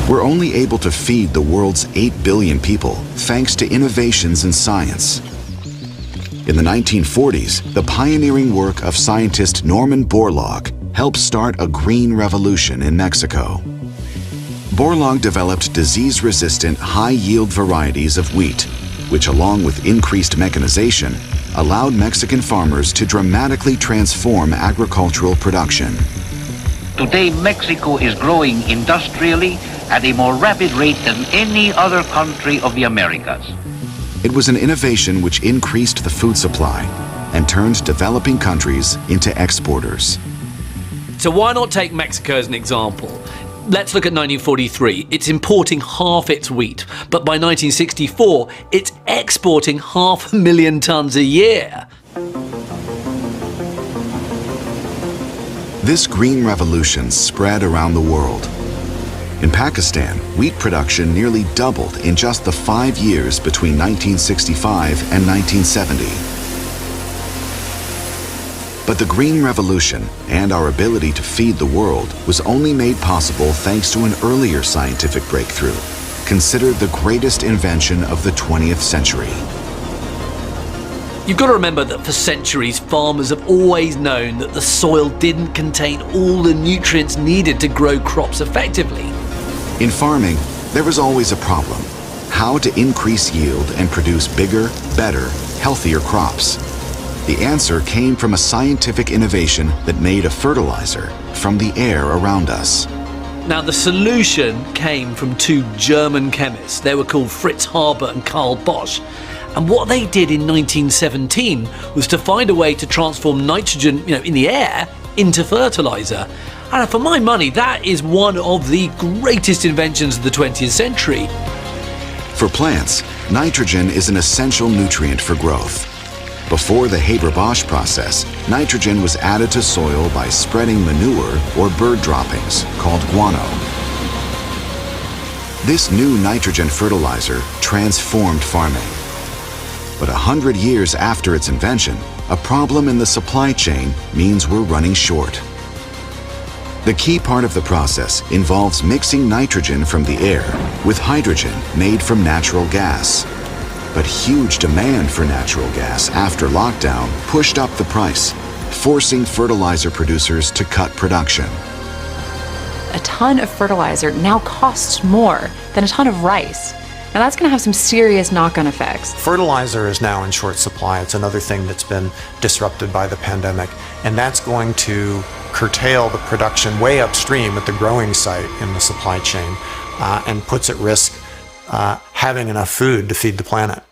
We're only able to feed the world's 8 billion people thanks to innovations in science. In the 1940s, the pioneering work of scientist Norman Borlaug helped start a green revolution in Mexico. Borlaug developed disease-resistant, high-yield varieties of wheat, which, along with increased mechanization, allowed Mexican farmers to dramatically transform agricultural production. Today, Mexico is growing industrially at a more rapid rate than any other country of the Americas. It was an innovation which increased the food supply and turned developing countries into exporters. So why not take Mexico as an example? Let's look at 1943. It's importing half its wheat, but by 1964, it's exporting 500,000 tons a year. This green revolution spread around the world. In Pakistan, wheat production nearly doubled in just the 5 years between 1965 and 1970. But the Green Revolution and our ability to feed the world was only made possible thanks to an earlier scientific breakthrough, considered the greatest invention of the 20th century. You've got to remember that for centuries, farmers have always known that the soil didn't contain all the nutrients needed to grow crops effectively. In farming, there was always a problem: how to increase yield and produce bigger, better, healthier crops. The answer came from a scientific innovation that made a fertilizer from the air around us. Now, the solution came from two German chemists. They were called Fritz Haber and Karl Bosch. And what they did in 1917 was to find a way to transform nitrogen, in the air into fertilizer. And for my money, that is one of the greatest inventions of the 20th century. For plants, nitrogen is an essential nutrient for growth. Before the Haber-Bosch process, nitrogen was added to soil by spreading manure or bird droppings, called guano. This new nitrogen fertilizer transformed farming. But 100 years after its invention, a problem in the supply chain means we're running short. The key part of the process involves mixing nitrogen from the air with hydrogen made from natural gas. But huge demand for natural gas after lockdown pushed up the price, forcing fertilizer producers to cut production. A ton of fertilizer now costs more than a ton of rice. Now that's going to have some serious knock-on effects. Fertilizer is now in short supply. It's another thing that's been disrupted by the pandemic, and that's going to curtail the production way upstream at the growing site in the supply chain and puts at risk having enough food to feed the planet.